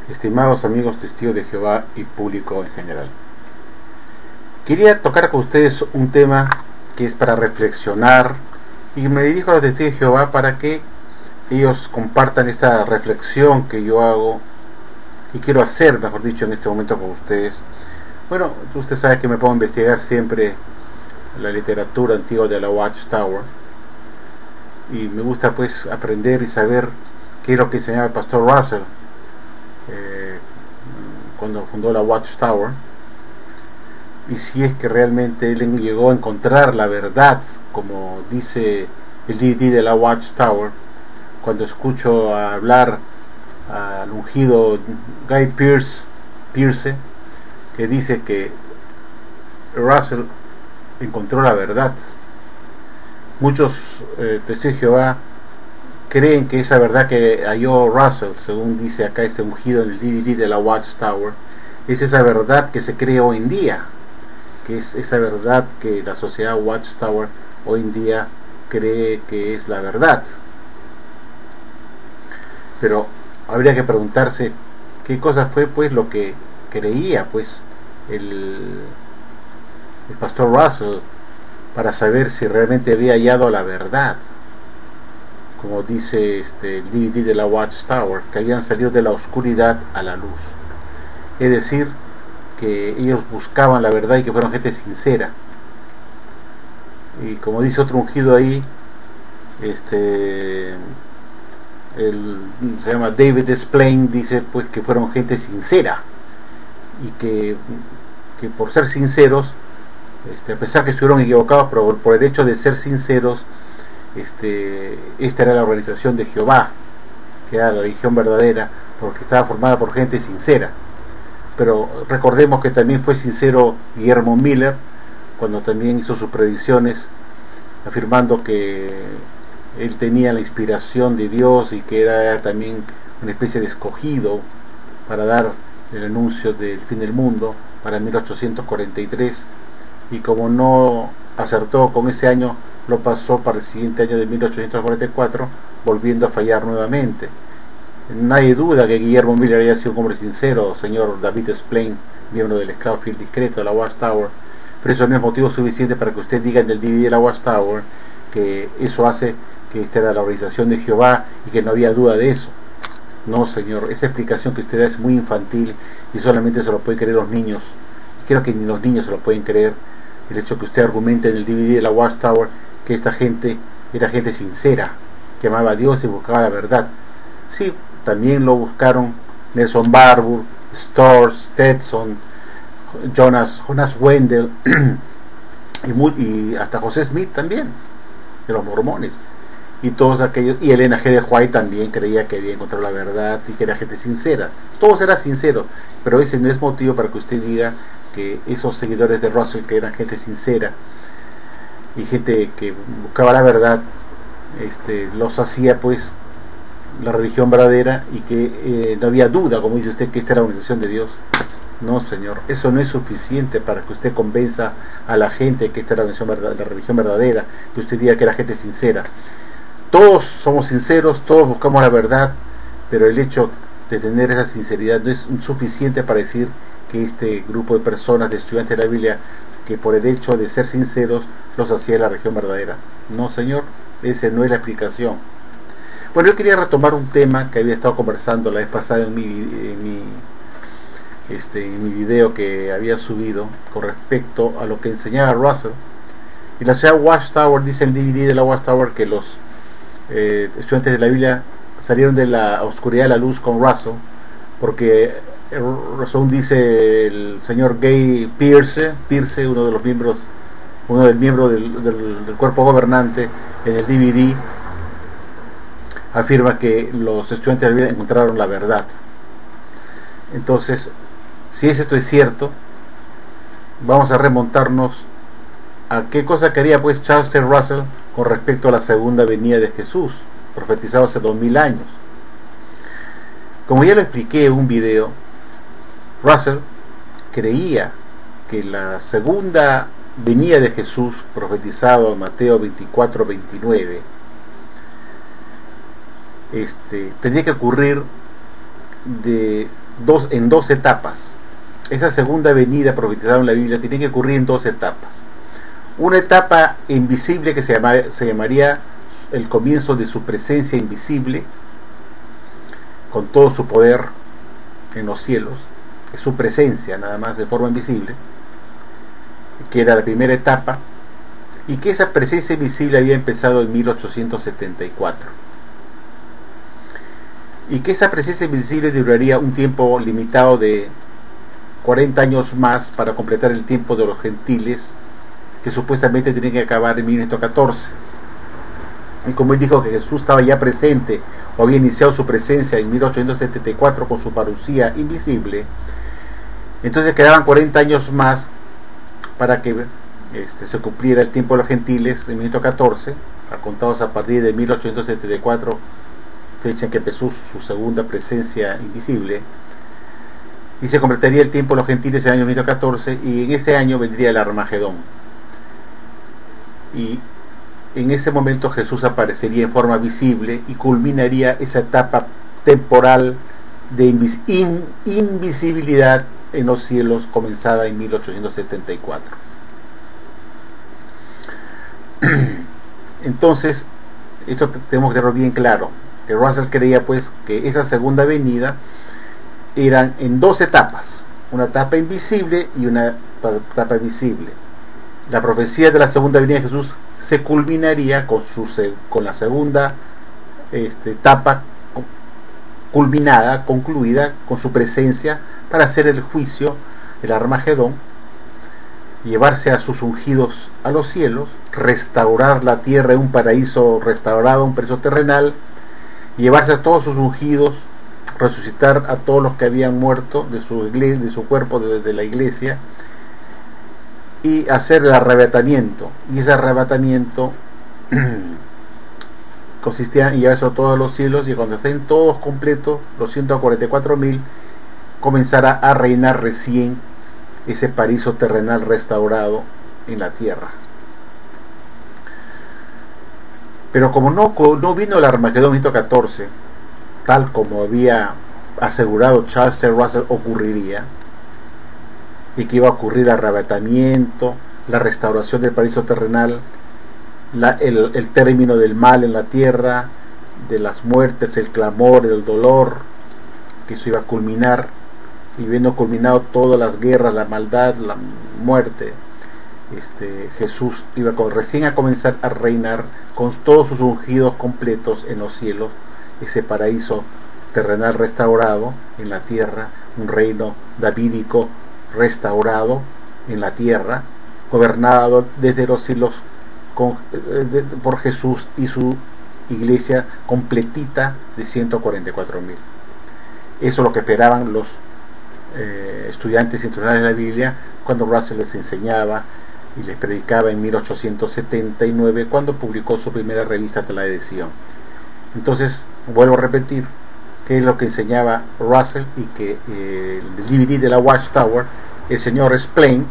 Estimados amigos testigos de Jehová y público en general, quería tocar con ustedes un tema que es para reflexionar, y me dirijo a los testigos de Jehová para que ellos compartan esta reflexión que yo hago y quiero hacer, mejor dicho, en este momento con ustedes. Bueno, usted sabe que me pongo a investigar siempre la literatura antigua de la Watchtower, y me gusta pues aprender y saber qué es lo que enseñaba el pastor Russell cuando fundó la Watchtower, y si es que realmente él llegó a encontrar la verdad, como dice el DVD de la Watchtower. Cuando escucho hablar al ungido Guy Pearce, que dice que Russell encontró la verdad, muchos testigos de Jehová creen que esa verdad que halló Russell, según dice acá este ungido en el DVD de la Watchtower, es esa verdad que se cree hoy en día, que es esa verdad que la sociedad Watchtower hoy en día cree que es la verdad. Pero habría que preguntarse qué cosa fue pues lo que creía pues el pastor Russell para saber si realmente había hallado la verdad. Como dice el DVD de la Watchtower, que habían salido de la oscuridad a la luz. Es decir, que ellos buscaban la verdad y que fueron gente sincera. Y como dice otro ungido ahí, se llama David Splain, dice pues que fueron gente sincera, y que por ser sinceros, a pesar que estuvieron equivocados, pero por el hecho de ser sinceros, esta era la organización de Jehová, que era la religión verdadera, porque estaba formada por gente sincera. Pero recordemos que también fue sincero Guillermo Miller, cuando también hizo sus predicciones, afirmando que él tenía la inspiración de Dios y que era también una especie de escogido para dar el anuncio del fin del mundo para 1843, y como no acertó con ese año, lo pasó para el siguiente año de 1844, volviendo a fallar nuevamente. Nadie duda que Guillermo Miller haya sido un hombre sincero, señor David Splain, miembro del esclavo fiel discreto de la Watchtower, pero eso no es motivo suficiente para que usted diga en el DVD de la Watchtower que eso hace que esta era la organización de Jehová y que no había duda de eso. No, señor, esa explicación que usted da es muy infantil y solamente se lo pueden creer los niños. Y creo que ni los niños se lo pueden creer, el hecho que usted argumente en el DVD de la Watchtower que esta gente era gente sincera, que amaba a Dios y buscaba la verdad. Sí, también lo buscaron Nelson Barbour, Storrs, Stetson, Jonas Wendell y hasta José Smith también, de los mormones, y todos aquellos, y Elena G. de White también creía que había encontrado la verdad y que era gente sincera. Todos eran sinceros, pero ese no es motivo para que usted diga que esos seguidores de Russell, que eran gente sincera y gente que buscaba la verdad, los hacía pues la religión verdadera, y que no había duda, como dice usted, que esta era la organización de Dios. No, señor, eso no es suficiente para que usted convenza a la gente que esta era la religión verdadera, que usted diga que era gente sincera. Todos somos sinceros, todos buscamos la verdad, pero el hecho de tener esa sinceridad no es suficiente para decir que este grupo de personas, de estudiantes de la Biblia, que por el hecho de ser sinceros los hacía la religión verdadera. No, señor, esa no es la explicación. Bueno, yo quería retomar un tema que había estado conversando la vez pasada en mi video que había subido con respecto a lo que enseñaba Russell. Y la ciudad Watchtower, dice el DVD de la Watchtower, que los estudiantes de la Biblia salieron de la oscuridad a la luz con Russell, porque según dice el señor Guy Pearce, uno del miembro del cuerpo gobernante, en el DVD afirma que los estudiantes de la Biblia encontraron la verdad. Entonces, si esto es cierto, vamos a remontarnos a qué cosa quería pues Charles T. Russell con respecto a la segunda venida de Jesús, profetizado hace 2000 años. Como ya lo expliqué en un video, Russell creía que la segunda venida de Jesús, profetizado en Mateo 24-29, tendría que ocurrir en dos etapas. Esa segunda venida profetizada en la Biblia tiene que ocurrir en dos etapas. Una etapa invisible que se llamaría el comienzo de su presencia invisible, con todo su poder en los cielos, su presencia nada más de forma invisible, que era la primera etapa, y que esa presencia invisible había empezado en 1874, y que esa presencia invisible duraría un tiempo limitado de 40 años más para completar el tiempo de los gentiles, que supuestamente tenían que acabar en 1914. Y como él dijo que Jesús estaba ya presente, o había iniciado su presencia en 1874 con su parucía invisible, entonces quedaban 40 años más para que se cumpliera el tiempo de los gentiles en 1914, contados a partir de 1874, fecha en que empezó su segunda presencia invisible, y se completaría el tiempo de los gentiles en el año 1914, y en ese año vendría el Armagedón. Y en ese momento Jesús aparecería en forma visible y culminaría esa etapa temporal de invisibilidad en los cielos, comenzada en 1874. Entonces, esto tenemos que tenerlo bien claro, que Russell creía pues que esa segunda venida eran en dos etapas, una etapa invisible y una etapa visible. La profecía de la segunda venida de Jesús se culminaría con la segunda etapa concluida con su presencia para hacer el juicio, el Armagedón, llevarse a sus ungidos a los cielos, restaurar la tierra en un paraíso restaurado, un paraíso terrenal, llevarse a todos sus ungidos, resucitar a todos los que habían muerto de su cuerpo, de la iglesia, y hacer el arrebatamiento. Y ese arrebatamiento consistía en llevarse a todos los cielos, y cuando estén todos completos, los 144.000, comenzará a reinar recién ese paraíso terrenal restaurado en la tierra. Pero como no vino el Armagedón 1914, tal como había asegurado Charles T. Russell ocurriría, y que iba a ocurrir el arrebatamiento, la restauración del paraíso terrenal, el término del mal en la tierra, de las muertes, el clamor, el dolor, que eso iba a culminar, y viendo culminado todas las guerras, la maldad, la muerte, Jesús iba recién a comenzar a reinar con todos sus ungidos completos en los cielos, ese paraíso terrenal restaurado en la tierra, un reino davídico restaurado en la tierra, gobernado desde los cielos por Jesús y su iglesia completita de 144.000. Eso es lo que esperaban los estudiantes internacionales de la Biblia cuando Russell les enseñaba y les predicaba en 1879, cuando publicó su primera revista de la edición. Entonces, vuelvo a repetir, que es lo que enseñaba Russell, y que el DVD de la Watchtower, el señor Explain,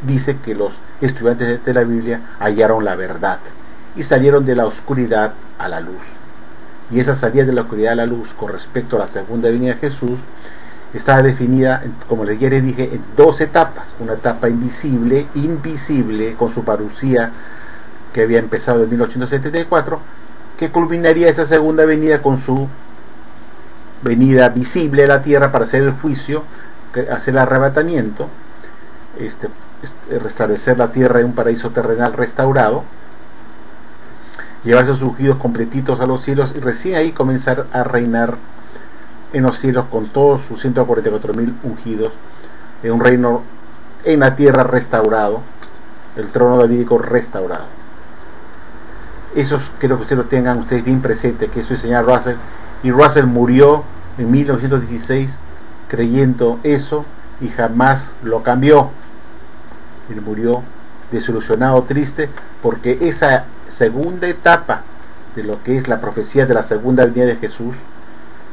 dice que los estudiantes de la Biblia hallaron la verdad y salieron de la oscuridad a la luz. Y esa salida de la oscuridad a la luz con respecto a la segunda venida de Jesús está definida, como les dije, en dos etapas. Una etapa invisible con su parucía, que había empezado en 1874, que culminaría esa segunda venida con su venida visible a la tierra para hacer el juicio, hacer el arrebatamiento, restablecer la tierra en un paraíso terrenal restaurado, llevarse sus ungidos completitos a los cielos, y recién ahí comenzar a reinar en los cielos con todos sus 144.000 ungidos, en un reino en la tierra restaurado, el trono davídico restaurado. Eso quiero que ustedes lo tengan ustedes bien presente, que eso enseñaba Russell, y Russell murió en 1916 creyendo eso, y jamás lo cambió. Él murió desilusionado, triste, porque esa segunda etapa de lo que es la profecía de la segunda venida de Jesús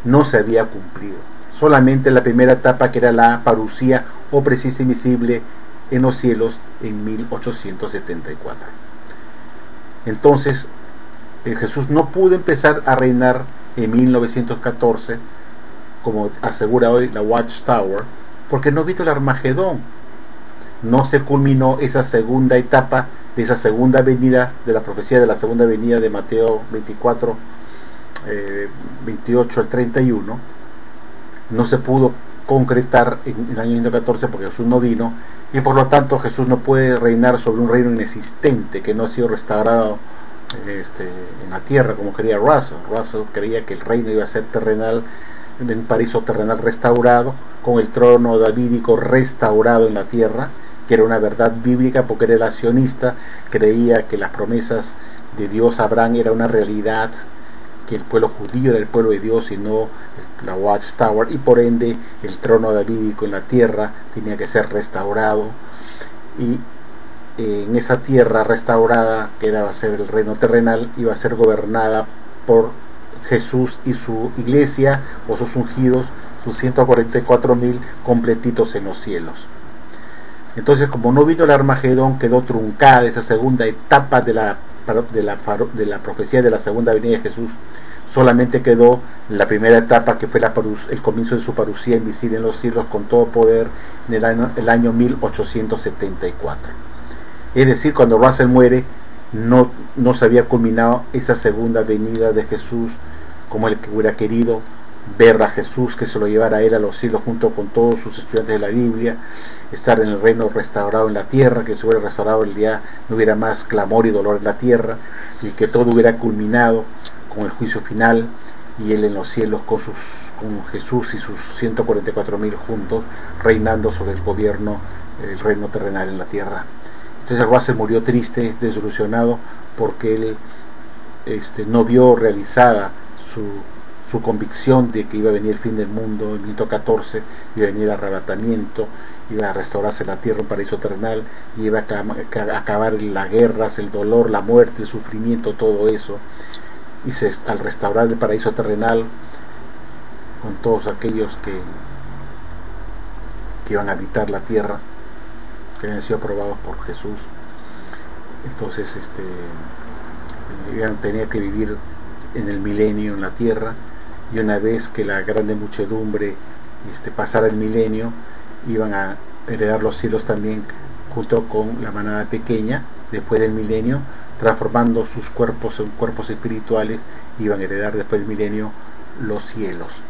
no se había cumplido. Solamente la primera etapa, que era la parucía o presencia invisible en los cielos, en 1874. Entonces, Jesús no pudo empezar a reinar en 1914, como asegura hoy la Watchtower, porque no vino el Armagedón. No se culminó esa segunda etapa de esa segunda venida, de la profecía de la segunda venida de Mateo 24, 28 al 31. No se pudo concretar en el año 14 porque Jesús no vino, y por lo tanto Jesús no puede reinar sobre un reino inexistente que no ha sido restaurado en la tierra como quería Russell. Russell creía que el reino iba a ser terrenal, en un paraíso terrenal restaurado, con el trono davídico restaurado en la tierra, que era una verdad bíblica porque era el sionista, creía que las promesas de Dios a Abraham era una realidad, que el pueblo judío era el pueblo de Dios y no la Watchtower, y por ende el trono davídico en la tierra tenía que ser restaurado, y en esa tierra restaurada, que va a ser el reino terrenal, iba a ser gobernada por Jesús y su iglesia, o sus ungidos, sus 144.000 completitos en los cielos. Entonces, como no vino el Armagedón, quedó truncada esa segunda etapa de la profecía de la segunda venida de Jesús. Solamente quedó la primera etapa, que fue el comienzo de su parucía invisible en los cielos con todo poder, en el año 1874. Es decir, cuando Russell muere, no se había culminado esa segunda venida de Jesús, como el que hubiera querido ver a Jesús, que se lo llevara a él a los cielos junto con todos sus estudiantes de la Biblia, estar en el reino restaurado en la tierra, que se hubiera restaurado el día, no hubiera más clamor y dolor en la tierra, y que todo hubiera culminado con el juicio final, y él en los cielos con Jesús y sus 144.000 juntos, reinando sobre el gobierno, el reino terrenal en la tierra. Entonces Russell murió triste, desilusionado, porque él no vio realizada su convicción de que iba a venir el fin del mundo, en 14, iba a venir el arrebatamiento, iba a restaurarse la tierra, un paraíso terrenal, y iba a acabar las guerras, el dolor, la muerte, el sufrimiento, todo eso. Y al restaurar el paraíso terrenal, con todos aquellos que iban a habitar la tierra, que habían sido aprobados por Jesús, entonces iban a tener que vivir en el milenio en la tierra, y una vez que la grande muchedumbre pasara el milenio, iban a heredar los cielos también junto con la manada pequeña. Después del milenio, transformando sus cuerpos en cuerpos espirituales, iban a heredar después del milenio los cielos.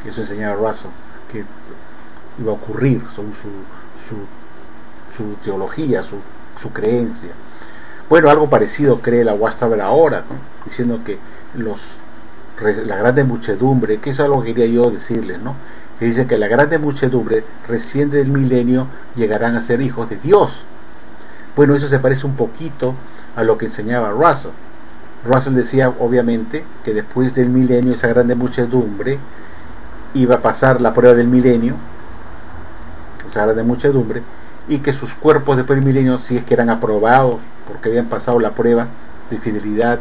Eso enseñaba Russell que iba a ocurrir según su teología, su creencia. Bueno, algo parecido cree la Watchtower ahora, ¿no? Diciendo que la grande muchedumbre, que eso es algo que quería yo decirles, ¿no? Que dice que la grande muchedumbre recién del milenio llegarán a ser hijos de Dios. Bueno, eso se parece un poquito a lo que enseñaba Russell. Russell decía, obviamente, que después del milenio esa grande muchedumbre iba a pasar la prueba del milenio, esa grande muchedumbre, y que sus cuerpos después del milenio, si es que eran aprobados porque habían pasado la prueba de fidelidad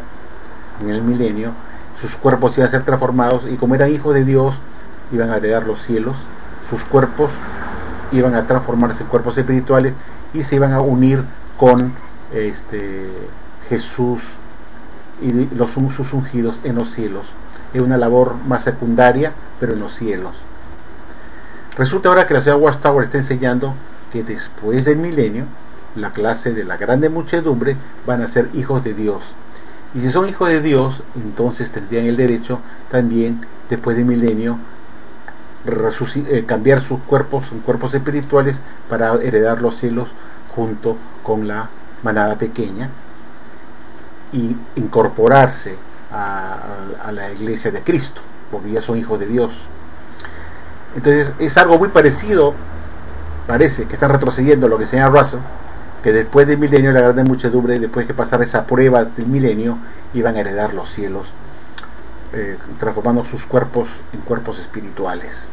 en el milenio, sus cuerpos iban a ser transformados, y como eran hijos de Dios, iban a heredar los cielos. Sus cuerpos iban a transformarse en cuerpos espirituales y se iban a unir con Jesús y sus ungidos en los cielos. Es una labor más secundaria, pero en los cielos. Resulta ahora que la ciudad Watchtower está enseñando que después del milenio, la clase de la grande muchedumbre van a ser hijos de Dios. Y si son hijos de Dios, entonces tendrían el derecho también, después del milenio, cambiar sus cuerpos en cuerpos espirituales para heredar los cielos junto con la manada pequeña y incorporarse a la iglesia de Cristo, porque ya son hijos de Dios. Entonces es algo muy parecido, parece que están retrocediendo lo que enseña Russell, que después del milenio la grande muchedumbre, después que pasara esa prueba del milenio, iban a heredar los cielos, transformando sus cuerpos en cuerpos espirituales.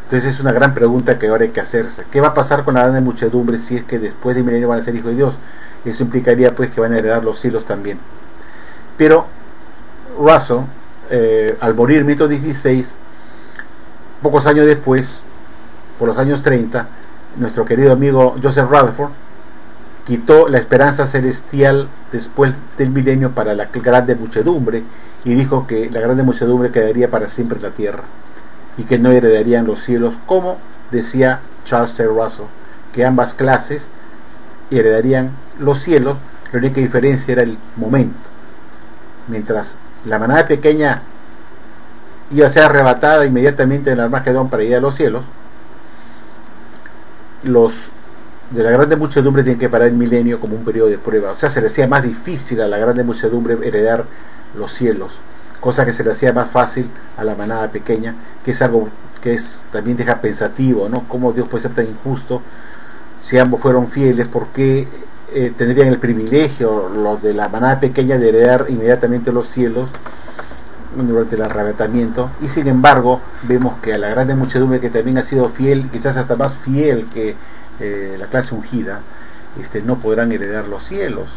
Entonces es una gran pregunta que ahora hay que hacerse. ¿Qué va a pasar con la grande muchedumbre si es que después del milenio van a ser hijos de Dios? Eso implicaría pues que van a heredar los cielos también. Pero Russell, al morir en 1916, pocos años después, por los años 30, nuestro querido amigo Joseph Rutherford quitó la esperanza celestial después del milenio para la grande muchedumbre, y dijo que la grande muchedumbre quedaría para siempre en la tierra y que no heredarían los cielos, como decía Charles Taze Russell, que ambas clases heredarían los cielos. La única diferencia era el momento. Mientras la manada pequeña iba a ser arrebatada inmediatamente en el Armagedón para ir a los cielos, los de la grande muchedumbre tienen que parar el milenio como un periodo de prueba. O sea, se le hacía más difícil a la grande muchedumbre heredar los cielos, cosa que se le hacía más fácil a la manada pequeña, que es algo que también deja pensativo, ¿no? ¿Cómo Dios puede ser tan injusto? Si ambos fueron fieles, ¿por qué tendrían el privilegio los de la manada pequeña de heredar inmediatamente los cielos durante el arrebatamiento? Y sin embargo vemos que a la grande muchedumbre, que también ha sido fiel, quizás hasta más fiel que la clase ungida, no podrán heredar los cielos,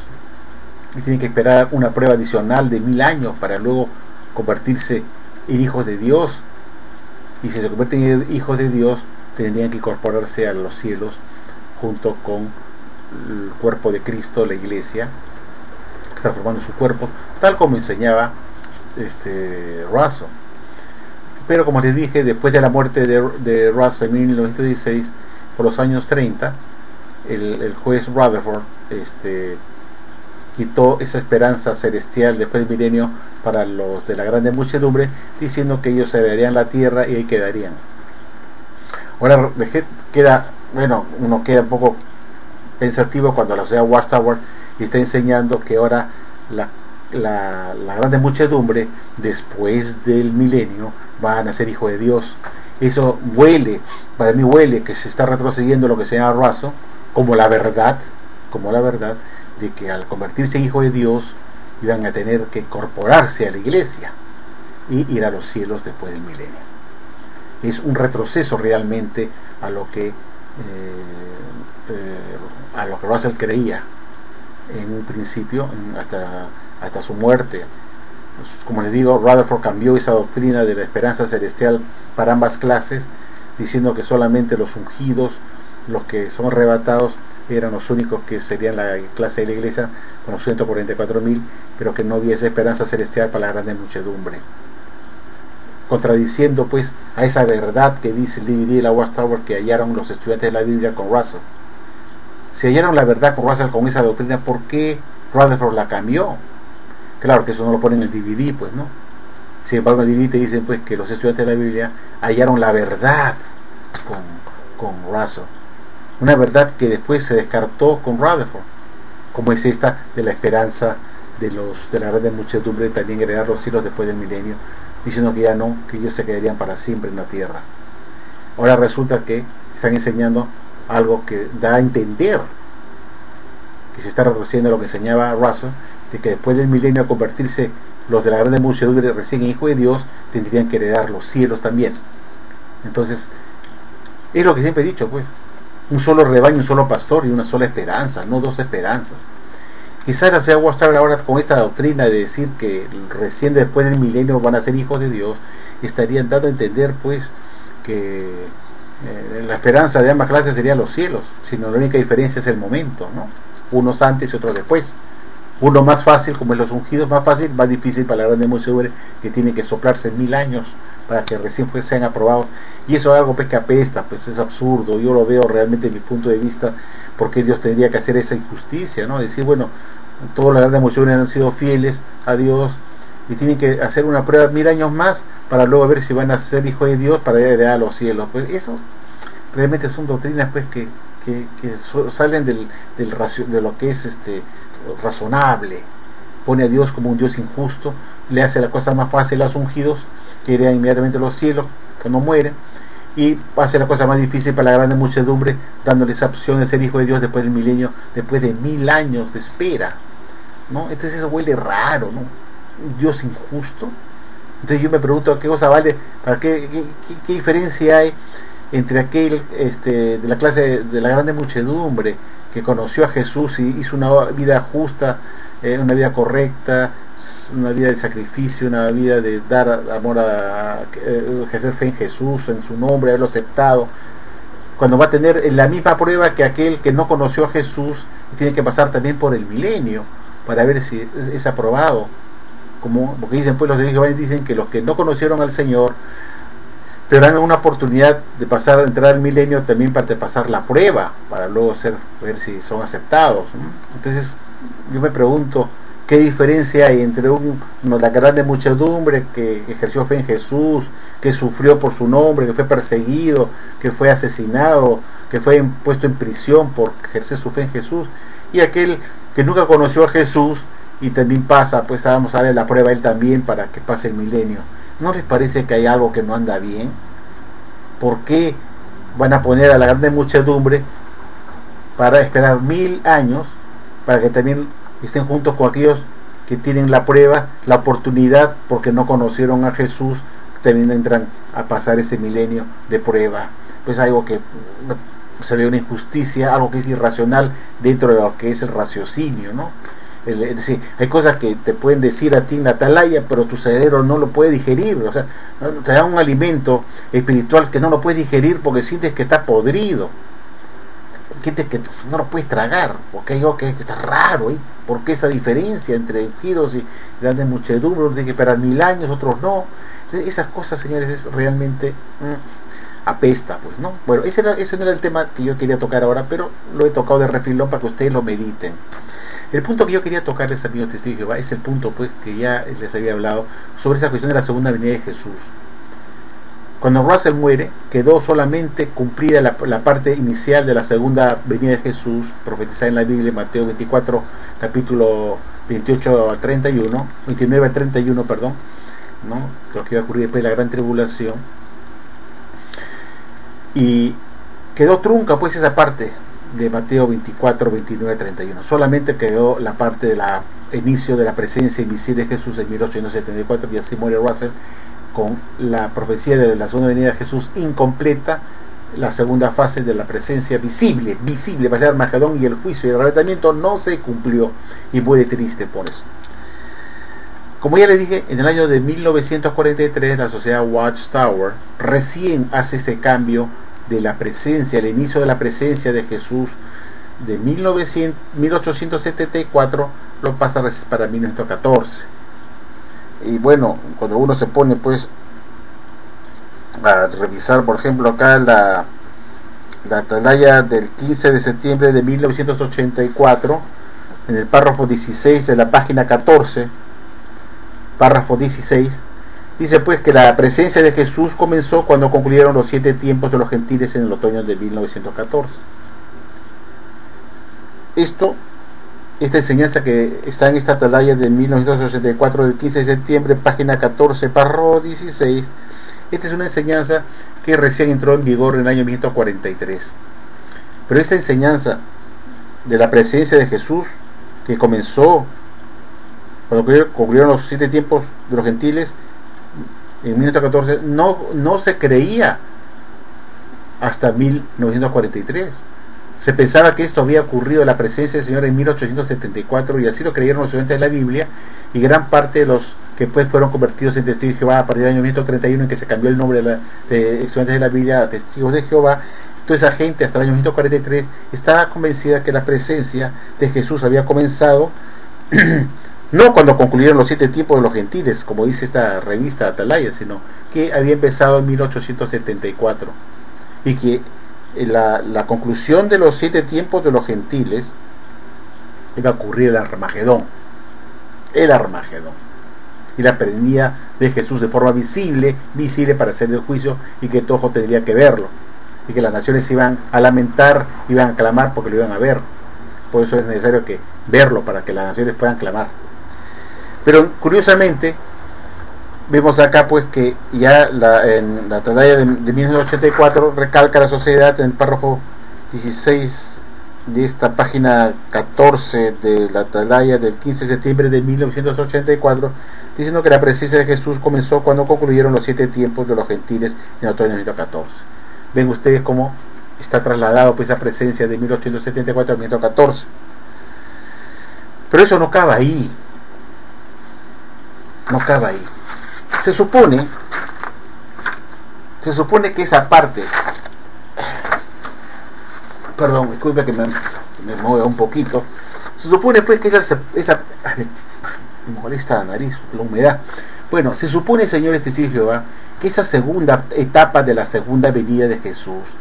y tienen que esperar una prueba adicional de 1000 años para luego convertirse en hijos de Dios. Y si se convierten en hijos de Dios, tendrían que incorporarse a los cielos junto con el cuerpo de Cristo, la iglesia, que está formando su cuerpo, tal como enseñaba Russell. Pero como les dije, después de la muerte de Russell en 1916, por los años 30, el juez Rutherford quitó esa esperanza celestial después del milenio para los de la grande muchedumbre, diciendo que ellos heredarían la tierra y ahí quedarían. Ahora uno queda un poco pensativo cuando la sociedad Watchtower está enseñando que ahora la grande muchedumbre después del milenio van a ser hijos de Dios. Eso para mí huele que se está retrocediendo lo que se llama Russell como la verdad de que al convertirse en hijos de Dios iban a tener que incorporarse a la iglesia y ir a los cielos después del milenio. Es un retroceso realmente a lo que Russell creía en un principio, hasta su muerte. Como les digo, Rutherford cambió esa doctrina de la esperanza celestial para ambas clases, diciendo que solamente los ungidos, los que son arrebatados, eran los únicos que serían la clase de la iglesia, con los 144.000, pero que no había esa esperanza celestial para la grande muchedumbre, contradiciendo pues a esa verdad que dice el DVD de la Watchtower que hallaron los estudiantes de la Biblia con Russell. Si hallaron la verdad con Russell, con esa doctrina, ¿por qué Rutherford la cambió? Claro que eso no lo pone en el DVD, pues, ¿no? Sin embargo, en el DVD te dicen pues que los estudiantes de la Biblia hallaron la verdad con Russell, una verdad que después se descartó con Rutherford, como es esta de la esperanza de la grande muchedumbre también heredar los cielos después del milenio, diciendo que ya no, que ellos se quedarían para siempre en la tierra. Ahora resulta que están enseñando algo que da a entender que se está retrocediendo a lo que enseñaba Russell, de que después del milenio, al convertirse los de la grande muchedumbre recién en hijos de Dios, tendrían que heredar los cielos también. Entonces, es lo que siempre he dicho, pues, un solo rebaño, un solo pastor y una sola esperanza, no dos esperanzas. Quizás la sociedad Watchtower ahora, con esta doctrina de decir que recién después del milenio van a ser hijos de Dios, estarían dando a entender pues que la esperanza de ambas clases sería los cielos, sino la única diferencia es el momento, ¿no? Unos antes y otros después. Uno más fácil, como es los ungidos, más fácil, más difícil para la grande muchedumbre, que tiene que soplarse 1000 años para que recién sean aprobados. Y eso es algo pues que apesta, pues es absurdo. Yo lo veo realmente desde mi punto de vista, porque Dios tendría que hacer esa injusticia, ¿no? Decir, bueno, todos las grandes muchedumbre han sido fieles a Dios y tienen que hacer una prueba 1000 años más para luego ver si van a ser hijos de Dios para heredar a los cielos. Pues eso realmente son doctrinas pues que salen de lo que es razonable. Pone a Dios como un Dios injusto, le hace la cosa más fácil a los ungidos, que heredan inmediatamente los cielos cuando mueren, y hace la cosa más difícil para la grande muchedumbre, dándole esa opción de ser hijo de Dios después del milenio, después de 1000 años de espera, ¿no? Entonces eso huele raro, ¿no? Un Dios injusto. Entonces yo me pregunto, ¿qué cosa vale? ¿Para qué diferencia hay entre aquel de la clase de la grande muchedumbre que conoció a Jesús y hizo una vida justa, una vida correcta, una vida de sacrificio, una vida de dar amor, ejercer fe en Jesús, en su nombre, haberlo aceptado, cuando va a tener la misma prueba que aquel que no conoció a Jesús y tiene que pasar también por el milenio para ver si es aprobado. Porque dicen, pues los de Jehová dicen que los que no conocieron al Señor tendrán una oportunidad de pasar, entrar al milenio también para pasar la prueba, para luego ver si son aceptados, ¿no? Entonces yo me pregunto, ¿qué diferencia hay entre la grande muchedumbre que ejerció fe en Jesús, que sufrió por su nombre, que fue perseguido, que fue asesinado, que fue puesto en prisión por ejercer su fe en Jesús, y aquel que nunca conoció a Jesús y también pasa, pues vamos a darle la prueba a él también para que pase el milenio? ¿No les parece que hay algo que no anda bien? ¿Por qué van a poner a la grande muchedumbre para esperar 1000 años para que también estén juntos con aquellos que tienen la prueba, la oportunidad, porque no conocieron a Jesús, también entran a pasar ese milenio de prueba? Pues algo que se ve una injusticia, algo que es irracional dentro de lo que es el raciocinio, ¿no? Sí, hay cosas que te pueden decir a ti, Natalaya, pero tu cerebro no lo puede digerir. O sea, te da un alimento espiritual que no lo puedes digerir porque sientes que está podrido, sientes que no lo puedes tragar, porque hay algo que está raro, ¿eh? ¿Por qué esa diferencia entre ungidos y grandes muchedumbres? Unos tienen que esperar 1000 años, otros no. Entonces, esas cosas, señores, es realmente apesta, pues, ¿no? Bueno, ese no era el tema que yo quería tocar ahora, pero lo he tocado de refilón para que ustedes lo mediten. El punto que yo quería tocarles, amigos testigos de Jehová, es el punto, pues, que ya les había hablado sobre esa cuestión de la segunda venida de Jesús. Cuando Russell muere, quedó solamente cumplida la parte inicial de la segunda venida de Jesús, profetizada en la Biblia, Mateo 24, capítulo 28 al 31, 29 al 31, perdón, ¿no? Lo que iba a ocurrir después de la gran tribulación. Y quedó trunca, pues, esa parte de Mateo 24, 29, 31. Solamente quedó la parte del inicio de la presencia invisible de Jesús en 1874, y así muere Russell con la profecía de la segunda venida de Jesús incompleta. La segunda fase de la presencia visible va a ser Armagedón, y el juicio y el arrebatamiento no se cumplió, y muere triste por eso. Como ya le dije, en el año de 1943 la sociedad Watchtower recién hace ese cambio de la presencia, el inicio de la presencia de Jesús de 1874 lo pasa para 1914. Y bueno, cuando uno se pone, pues, a revisar, por ejemplo, acá la atalaya del 15 de septiembre de 1984, en el párrafo 16 de la página 14, párrafo 16, dice, pues, que la presencia de Jesús comenzó cuando concluyeron los 7 tiempos de los gentiles en el otoño de 1914. Esta enseñanza que está en esta atalaya de 1984 del 15 de septiembre, página 14, párrafo 16, esta es una enseñanza que recién entró en vigor en el año 1943. Pero esta enseñanza de la presencia de Jesús, que comenzó cuando concluyeron los 7 tiempos de los gentiles en 1914, no se creía hasta 1943. Se pensaba que esto había ocurrido, la presencia del Señor, en 1874, y así lo creyeron los estudiantes de la Biblia, y gran parte de los que pues fueron convertidos en testigos de Jehová a partir del año 1931, en que se cambió el nombre de estudiantes de la Biblia a testigos de Jehová. Toda esa gente hasta el año 1943 estaba convencida que la presencia de Jesús había comenzado no cuando concluyeron los 7 tiempos de los gentiles, como dice esta revista Atalaya, sino que había empezado en 1874, y que la conclusión de los 7 tiempos de los gentiles iba a ocurrir el Armagedón, y la venida de Jesús de forma visible para hacer el juicio, y que todo ojo tendría que verlo, y que las naciones iban a lamentar, iban a clamar porque lo iban a ver. Por eso es necesario que verlo, para que las naciones puedan clamar. Pero curiosamente vemos acá, pues, que ya en la atalaya de 1984 recalca la sociedad en el párrafo 16 de esta página 14 de la atalaya del 15 de septiembre de 1984, diciendo que la presencia de Jesús comenzó cuando concluyeron los 7 tiempos de los gentiles en el otoño de 1914. Ven ustedes cómo está trasladado, pues, esa presencia de 1874 a 1914. Pero eso no acaba ahí. Se supone que esa parte Perdón, disculpe que me mueva un poquito. Se supone pues que esa me molesta la nariz, la humedad. Bueno, se supone, señores testigos de Jehová, que esa segunda etapa de la segunda venida de Jesús,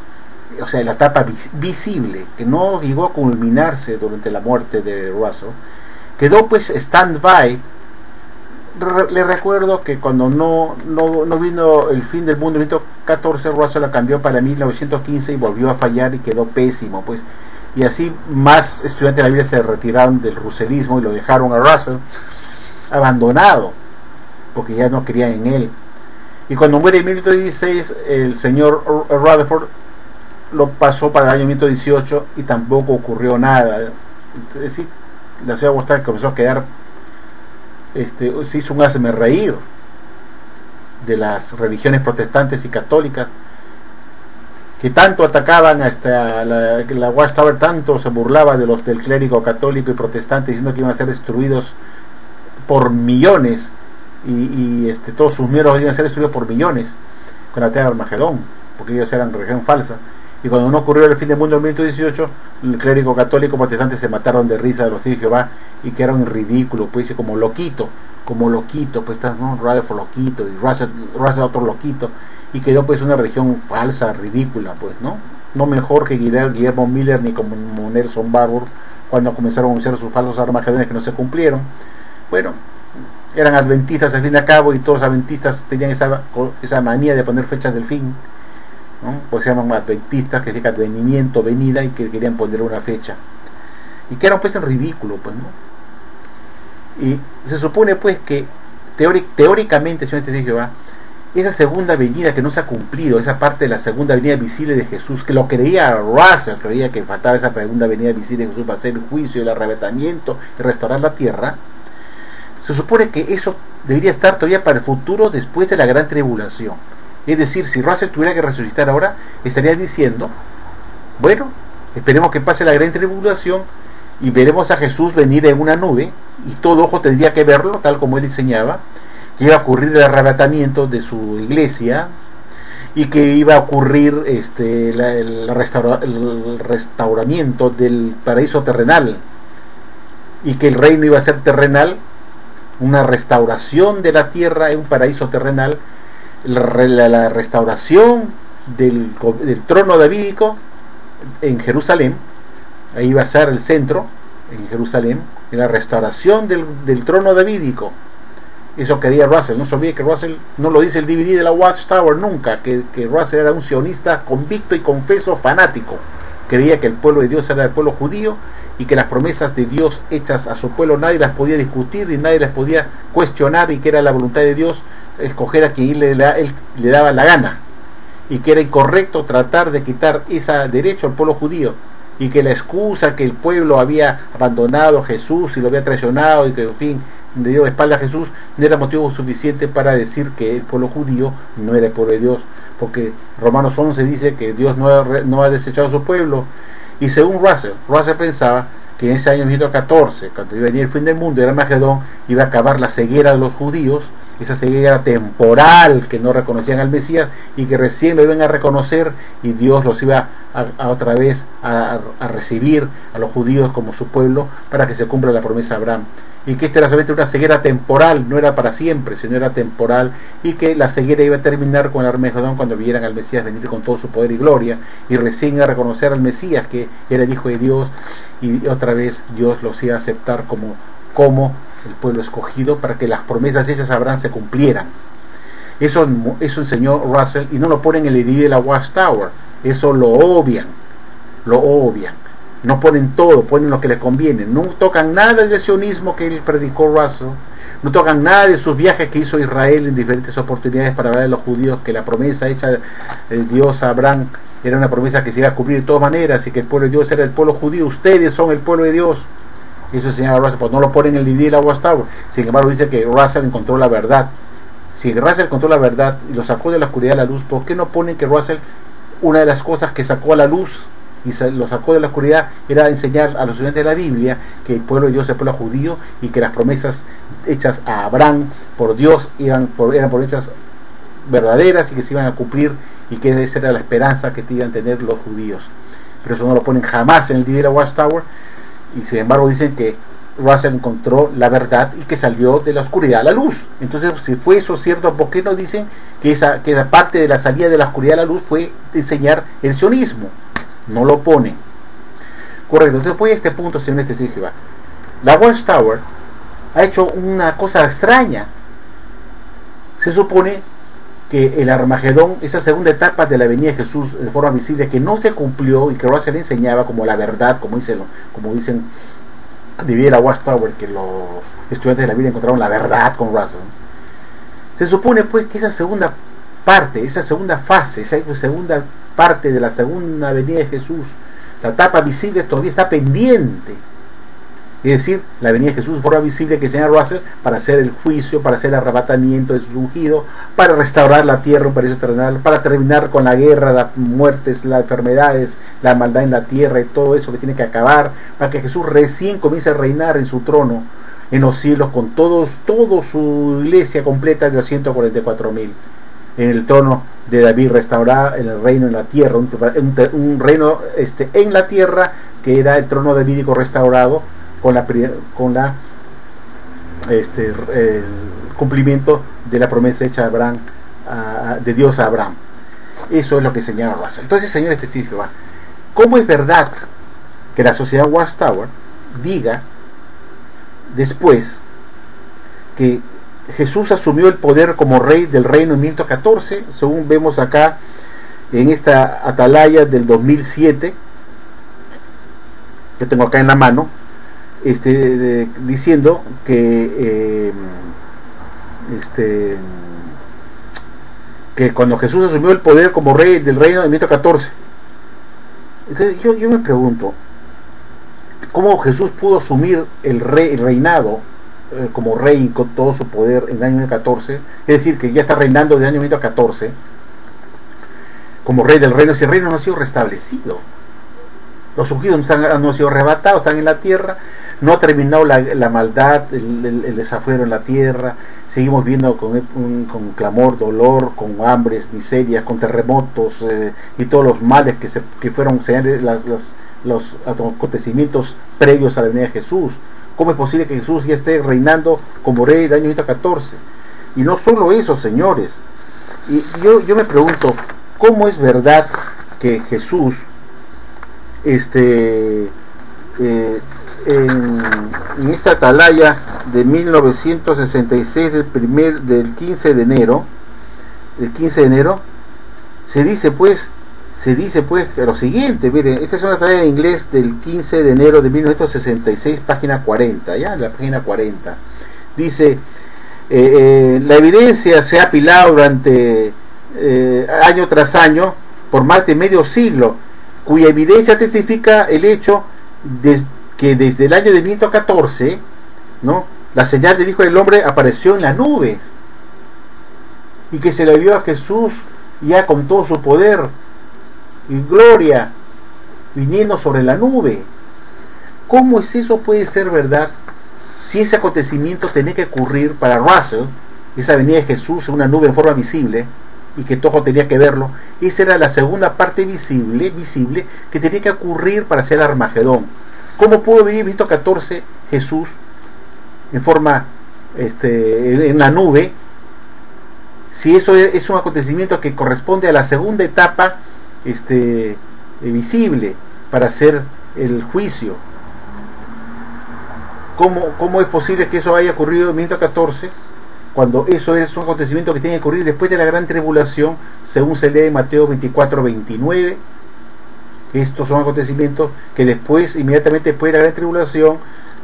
o sea, la etapa visible, que no llegó a culminarse durante la muerte de Russell, quedó pues stand-by. Le recuerdo que cuando no vino el fin del mundo en 1914, Russell la cambió para 1915 y volvió a fallar y quedó pésimo, pues. Y así más estudiantes de la Biblia se retiraron del russellismo y lo dejaron a Russell abandonado, porque ya no creían en él. Y cuando muere en 1916, el señor Rutherford lo pasó para el año 1918 y tampoco ocurrió nada. Es decir, la ciudad de Boston comenzó a quedar, se hizo un hazme reír de las religiones protestantes y católicas, que tanto atacaban hasta la Watchtower, tanto se burlaba del clérigo católico y protestante, diciendo que iban a ser destruidos por millones, y todos sus miembros iban a ser destruidos por millones con la batalla de Armagedón, porque ellos eran religión falsa. Y cuando no ocurrió el fin del mundo en 1918, el clérigo católico protestante se mataron de risa de los testigos de Jehová y quedaron en ridículo, pues, como loquito, pues, ¿no? Rutherford loquito y Russell otro loquito, y quedó pues una religión falsa, ridícula, pues, no mejor que Guillermo Miller ni como Nelson Barbour, cuando comenzaron a anunciar sus falsos armagedones que no se cumplieron. Bueno, eran adventistas al fin y al cabo, y todos los adventistas tenían esa manía de poner fechas del fin, ¿no? Pues se llaman adventistas, que significa advenimiento, venida, y que querían poner una fecha, y quedaron pues en ridículo, pues, ¿no? Y se supone pues que teóricamente, señor de Jehová, esa segunda venida que no se ha cumplido, esa parte de la segunda venida visible de Jesús, que lo creía Russell, creía que faltaba esa segunda venida visible de Jesús para hacer el juicio, el arrebatamiento y restaurar la tierra. Se supone que eso debería estar todavía para el futuro, después de la gran tribulación. Es decir, si Russell tuviera que resucitar ahora, estaría diciendo, bueno, esperemos que pase la gran tribulación y veremos a Jesús venir en una nube, y todo ojo tendría que verlo, tal como él enseñaba, que iba a ocurrir el arrebatamiento de su iglesia, y que iba a ocurrir el restauramiento del paraíso terrenal, y que el reino iba a ser terrenal, una restauración de la tierra en un paraíso terrenal, la restauración del trono davídico en Jerusalén. Ahí va a ser el centro, en Jerusalén, en la restauración del trono davídico. Eso quería Russell. No se olvide que Russell no lo dice el DVD de la Watchtower nunca, que Russell era un sionista convicto y confeso fanático. Creía que el pueblo de Dios era el pueblo judío, y que las promesas de Dios hechas a su pueblo nadie las podía discutir y nadie las podía cuestionar, y que era la voluntad de Dios escoger a quien él le daba la gana, y que era incorrecto tratar de quitar ese derecho al pueblo judío, y que la excusa que el pueblo había abandonado a Jesús y lo había traicionado y que en fin le dio la espalda a Jesús no era motivo suficiente para decir que el pueblo judío no era el pueblo de Dios, porque Romanos 11 dice que Dios no ha desechado a su pueblo. Y según Russell pensaba que en ese año 1914, cuando iba a venir el fin del mundo, era Armagedón, iba a acabar la ceguera de los judíos, esa ceguera temporal que no reconocían al Mesías y que recién lo iban a reconocer, y Dios los iba a otra vez a recibir a los judíos como su pueblo para que se cumpla la promesa de Abraham. Y que esta era solamente una ceguera temporal, no era para siempre, sino era temporal, y que la ceguera iba a terminar con el Armagedón cuando vieran al Mesías venir con todo su poder y gloria, y recién a reconocer al Mesías que era el Hijo de Dios, y otra vez Dios los iba a aceptar como el pueblo escogido para que las promesas hechas a Abraham se cumplieran. Eso enseñó Russell, y no lo ponen en el edificio de la Watchtower, eso lo obvian. No ponen todo, ponen lo que les conviene. No tocan nada del sionismo que él predicó Russell, no tocan nada de sus viajes que hizo Israel en diferentes oportunidades para hablar a los judíos que la promesa hecha de Dios a Abraham era una promesa que se iba a cumplir de todas maneras, y que el pueblo de Dios era el pueblo judío. Ustedes son el pueblo de Dios. Eso enseñaba Russell, pues no lo ponen en el DVD de la Watchtower. Sin embargo dice que Russell encontró la verdad. Si Russell encontró la verdad y lo sacó de la oscuridad a la luz, ¿por qué no ponen que Russell, una de las cosas que sacó a la luz y lo sacó de la oscuridad, era enseñar a los estudiantes de la Biblia que el pueblo de Dios es el pueblo judío, y que las promesas hechas a Abraham por Dios eran promesas verdaderas y que se iban a cumplir, y que esa era la esperanza que iban a tener los judíos? pero eso no lo ponen jamás en el DVD de la Watchtower, y sin embargo dicen que Russell encontró la verdad y que salió de la oscuridad a la luz. Entonces, si fue eso cierto, ¿por qué no dicen que esa parte de la salida de la oscuridad a la luz fue enseñar el sionismo? No lo ponen. Correcto. Entonces voy a este punto, señor testigo de Jehová. La Watchtower ha hecho una cosa extraña. Se supone que el Armagedón, esa segunda etapa de la venida de Jesús de forma visible, que no se cumplió y que Russell enseñaba como la verdad, como dicen de la Watchtower, que los estudiantes de la Biblia encontraron la verdad con Russell. Se supone pues que esa segunda parte, esa segunda fase, esa segunda parte de la segunda venida de Jesús, la etapa visible todavía está pendiente. Es decir, la venida de Jesús de forma visible que enseña Russell para hacer el juicio, para hacer el arrebatamiento de sus ungidos, para restaurar la tierra, un paraíso terrenal, para terminar con la guerra, las muertes, las enfermedades, la maldad en la tierra y todo eso que tiene que acabar, para que Jesús recién comience a reinar en su trono en los cielos con toda su iglesia completa de los 144.000, en el trono de David restaurado, en el reino en la tierra, un reino en la tierra que era el trono davídico restaurado con el cumplimiento de la promesa hecha a Abraham, de Dios a Abraham. Eso es lo que señala Russell. Entonces, señores testigos de Jehová, ¿cómo es verdad que la sociedad Watchtower diga después que Jesús asumió el poder como rey del reino en 1514, según vemos acá en esta atalaya del 2007 que tengo acá en la mano, diciendo que que cuando Jesús asumió el poder como rey del reino en 1514. Entonces yo me pregunto, ¿cómo Jesús pudo asumir el reinado como rey con todo su poder en el año 1514? Es decir, que ya está reinando desde el año 1514 como rey del reino. Ese reino no ha sido restablecido. Los ungidos no han sido arrebatados, están en la tierra. No ha terminado la maldad, el desafuero en la tierra. Seguimos viendo con clamor, dolor, con hambres, miserias, con terremotos y todos los males que fueron señales, los acontecimientos previos a la venida de Jesús. ¿Cómo es posible que Jesús ya esté reinando como rey del año 1514? Y no solo eso, señores. Y yo me pregunto, ¿cómo es verdad que Jesús en esta atalaya de 1966 del 15 de enero se dice pues lo siguiente? Miren, esta es una atalaya en inglés del 15 de enero de 1966, página 40, ya, la página 40 dice: la evidencia se ha apilado durante año tras año por más de medio siglo, cuya evidencia testifica el hecho que desde el año de 1514, ¿no?, la señal del Hijo del Hombre apareció en la nube y que se le vio a Jesús ya con todo su poder y gloria viniendo sobre la nube. ¿Cómo es eso? Puede ser verdad si ese acontecimiento tenía que ocurrir para Russell, esa venida de Jesús en una nube en forma visible, y que todo tenía que verlo. Esa era la segunda parte visible que tenía que ocurrir para hacer el Armagedón. ¿Cómo pudo venir en 1514 Jesús en forma en la nube, si eso es un acontecimiento que corresponde a la segunda etapa visible para hacer el juicio? ¿Cómo es posible que eso haya ocurrido en 1514 cuando eso es un acontecimiento que tiene que ocurrir después de la gran tribulación, según se lee en Mateo 24:29? Estos son acontecimientos que inmediatamente después de la gran tribulación,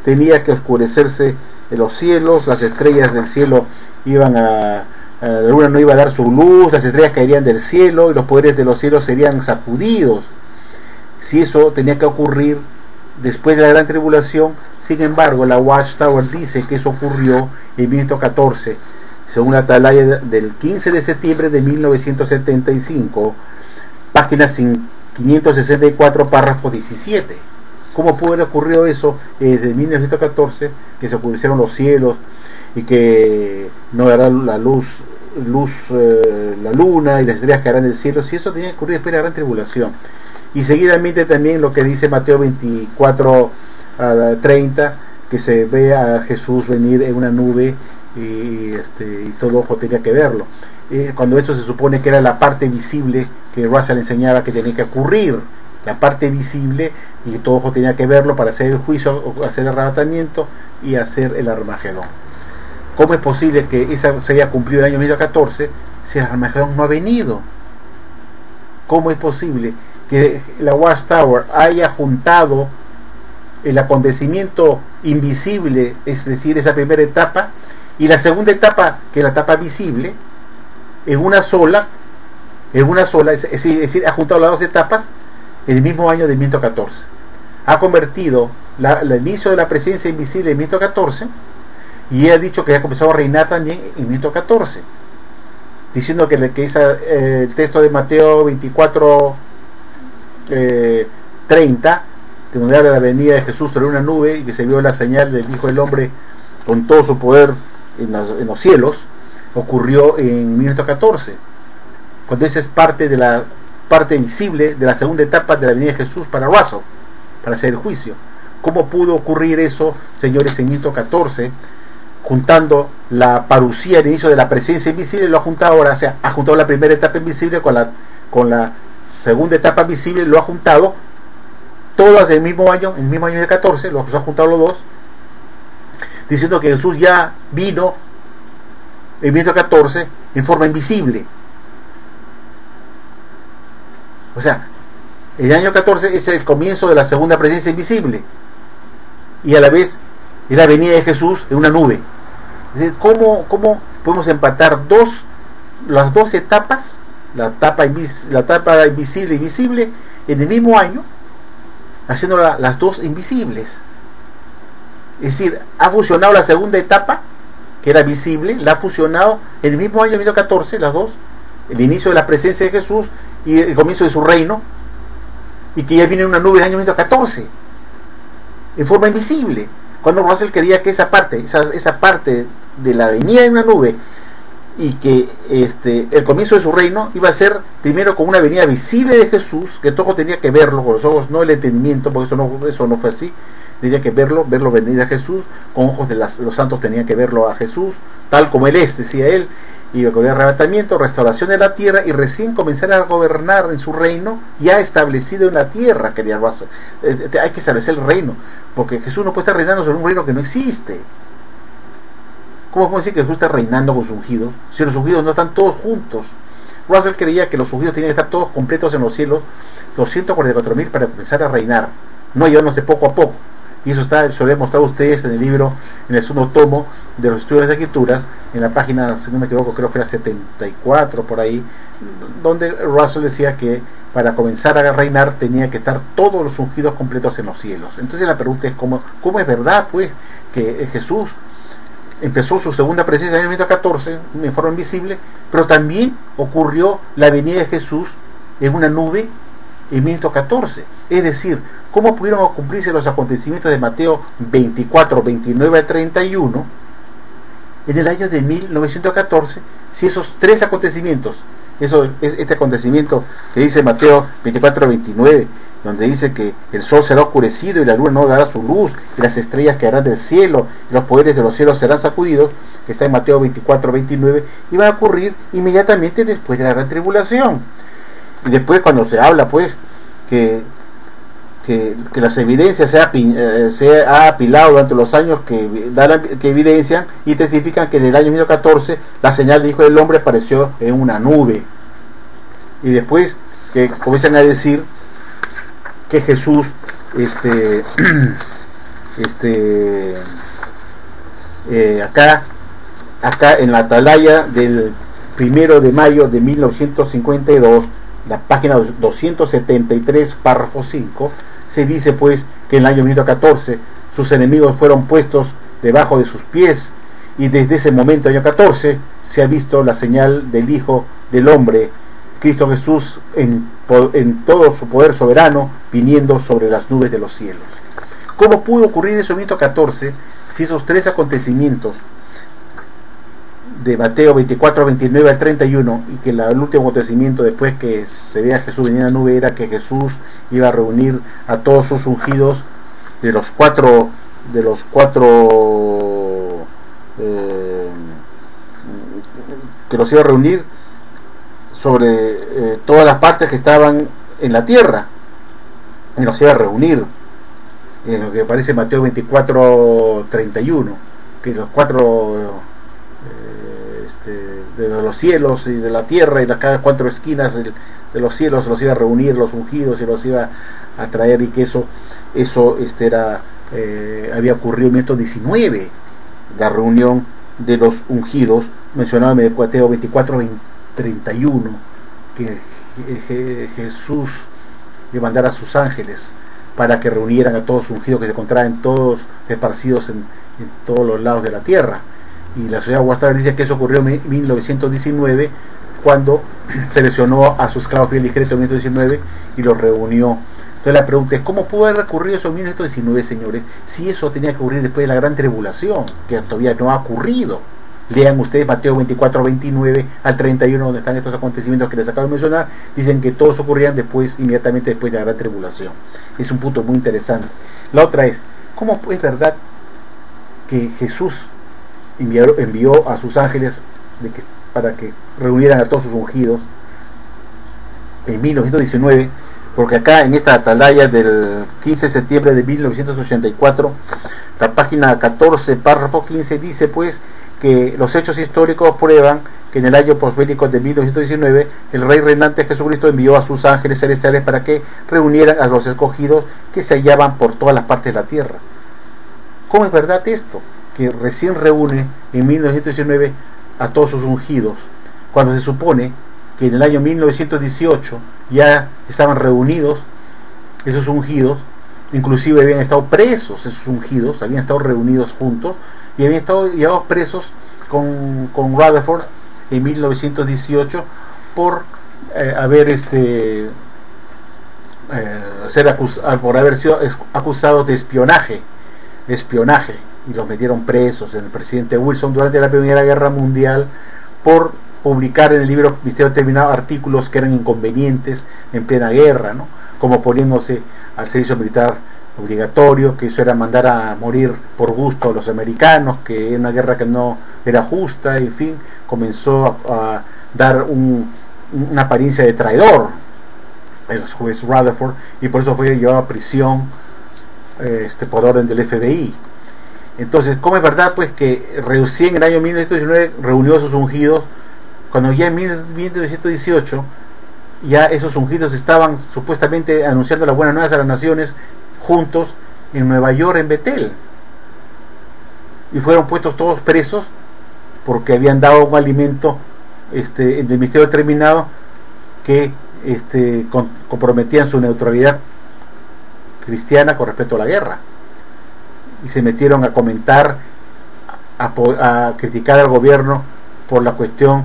tenía que oscurecerse en los cielos, las estrellas del cielo la luna no iba a dar su luz, las estrellas caerían del cielo y los poderes de los cielos serían sacudidos. Si eso tenía que ocurrir después de la gran tribulación, sin embargo la Watchtower dice que eso ocurrió en 1514, según la atalaya del 15 de septiembre de 1975, página 564, párrafo 17. ¿Cómo pudo haber ocurrido eso desde 1914, que se oscurecieron los cielos y que no dará la luz la luna y las estrellas caerán del cielo, si eso tenía que ocurrir después de la gran tribulación? y seguidamente también lo que dice Mateo 24 a 30, que se ve a Jesús venir en una nube y todo ojo tenía que verlo, cuando eso se supone que era la parte visible que Russell enseñaba que tenía que ocurrir, la parte visible, y todo ojo tenía que verlo para hacer el juicio, hacer el arrebatamiento y hacer el Armagedón. ¿Cómo es posible que esa se haya cumplido el año 1914 si el Armagedón no ha venido? ¿Cómo es posible que la Watchtower haya juntado el acontecimiento invisible, es decir, esa primera etapa, y la segunda etapa, que es la etapa visible, en una sola, es decir, ha juntado las dos etapas en el mismo año de 1914? Ha convertido el inicio de la presencia invisible en 1914, y ha dicho que ha comenzado a reinar también en 1914, diciendo que el texto de Mateo 24 30, que donde habla de la venida de Jesús sobre una nube y que se vio la señal del Hijo del Hombre con todo su poder en los cielos, ocurrió en 1914, cuando esa es parte de la parte visible de la segunda etapa de la venida de Jesús para Russell, para hacer el juicio. ¿Cómo pudo ocurrir eso, señores, en 1914, juntando la parucía, el inicio de la presencia invisible, lo ha juntado ahora? O sea, ha juntado la primera etapa invisible con la segunda etapa visible, lo ha juntado todas del mismo año, en el mismo año de 14, los ha juntado los dos, diciendo que Jesús ya vino en 1914 en forma invisible. O sea, el año 14 es el comienzo de la segunda presencia invisible, y a la vez es la venida de Jesús en una nube. Es decir, ¿cómo podemos empatar las dos etapas, la etapa invisible y visible, en el mismo año, haciendo las dos invisibles? Es decir, ha fusionado la segunda etapa, que era visible, la ha fusionado en el mismo año 1914, las dos, el inicio de la presencia de Jesús y el comienzo de su reino, y que ya viene una nube en el año 1914 en forma invisible, cuando Russell quería que esa parte de la venida de una nube y que el comienzo de su reino iba a ser primero con una venida visible de Jesús, que todo tenía que verlo con los ojos, no el entendimiento, porque eso no fue así. Tenía que verlo venir a Jesús, con ojos de los santos tenían que verlo a Jesús, tal como Él es, decía él, y con el arrebatamiento, restauración de la tierra, y recién comenzar a gobernar en su reino ya establecido en la tierra. Quería Russell. Hay que establecer el reino, porque Jesús no puede estar reinando sobre un reino que no existe. ¿Cómo podemos decir que Jesús está reinando con sus ungidos si los ungidos no están todos juntos? Russell creía que los ungidos tenían que estar todos completos en los cielos, los 144.000, para comenzar a reinar, no llevándose poco a poco. Y eso se lo he mostrado a ustedes en el libro, en el segundo tomo de los estudios de las Escrituras, en la página, si no me equivoco, creo que era 74 por ahí, donde Russell decía que para comenzar a reinar tenía que estar todos los ungidos completos en los cielos. Entonces la pregunta es ¿cómo es verdad, pues, que Jesús empezó su segunda presencia en el 1914 en forma invisible, pero también ocurrió la venida de Jesús en una nube en 1914? Es decir, ¿cómo pudieron cumplirse los acontecimientos de Mateo 24, 29 al 31 en el año de 1914, si esos tres acontecimientos, este acontecimiento que dice Mateo 24, 29, donde dice que el sol será oscurecido y la luna no dará su luz y las estrellas caerán del cielo y los poderes de los cielos serán sacudidos, que está en Mateo 24, 29, iba a ocurrir inmediatamente después de la gran tribulación? Y después, cuando se habla, pues, que las evidencias se ha apilado durante los años que evidencian y testifican que en el año 1914 la señal del Hijo del Hombre apareció en una nube. Y después que comienzan a decir que Jesús acá en la atalaya del 1 de mayo de 1952, la página 273, párrafo 5, se dice pues que en el año 1914 sus enemigos fueron puestos debajo de sus pies, y desde ese momento, año 14, se ha visto la señal del Hijo del Hombre, Cristo Jesús, en todo su poder soberano, viniendo sobre las nubes de los cielos. ¿Cómo pudo ocurrir eso en 1914 si esos tres acontecimientos de Mateo 24, 29 al 31, y que el último acontecimiento después que se vea a Jesús venir en la nube era que Jesús iba a reunir a todos sus ungidos de los cuatro que los iba a reunir sobre todas las partes que estaban en la tierra, y los iba a reunir en lo que aparece Mateo 24, 31, que los cuatro de los cielos y de la tierra y las cada cuatro esquinas de los cielos los iba a reunir los ungidos y los iba a traer, y que eso había ocurrido en Mateo 19, la reunión de los ungidos mencionado en Mateo 24, 31, que Jesús le mandara a sus ángeles para que reunieran a todos los ungidos que se encontraban todos esparcidos en todos los lados de la tierra. Y la sociedad Watchtower dice que eso ocurrió en 1919, cuando seleccionó a su esclavo fiel discreto en 1919 y los reunió. Entonces la pregunta es, ¿cómo pudo haber ocurrido eso en 1919, señores? Si eso tenía que ocurrir después de la gran tribulación, que todavía no ha ocurrido. Lean ustedes Mateo 24, 29 al 31, donde están estos acontecimientos que les acabo de mencionar. Dicen que todos ocurrían inmediatamente después de la gran tribulación. Es un punto muy interesante. La otra es, ¿cómo es verdad que Jesús envió a sus ángeles para que reunieran a todos sus ungidos en 1919? Porque acá en esta atalaya del 15 de septiembre de 1984, la página 14, párrafo 15, dice pues que los hechos históricos prueban que en el año posbélico de 1919 el rey reinante Jesucristo envió a sus ángeles celestiales para que reunieran a los escogidos que se hallaban por todas las partes de la tierra. ¿Cómo es verdad esto? Que recién reúne en 1919 a todos sus ungidos, cuando se supone que en el año 1918 ya estaban reunidos esos ungidos, inclusive habían estado presos esos ungidos, habían estado reunidos juntos y habían estado llevados presos con Rutherford en 1918 por haber por haber sido acusados de espionaje, y los metieron presos en el presidente Wilson durante la Primera Guerra Mundial por publicar en el libro Misterio Determinado artículos que eran inconvenientes en plena guerra, ¿no? Como poniéndose al servicio militar obligatorio, que eso era mandar a morir por gusto a los americanos, que era una guerra que no era justa, en fin, comenzó a dar una apariencia de traidor el juez Rutherford, y por eso fue llevado a prisión por orden del FBI. Entonces, ¿cómo es verdad pues que recién en el año 1919 reunió a sus ungidos, cuando ya en 1918 ya esos ungidos estaban supuestamente anunciando las buenas nuevas a las naciones juntos en Nueva York, en Betel, y fueron puestos todos presos porque habían dado un alimento del Ministerio Determinado que comprometían su neutralidad cristiana con respecto a la guerra, y se metieron a comentar, a criticar al gobierno por la cuestión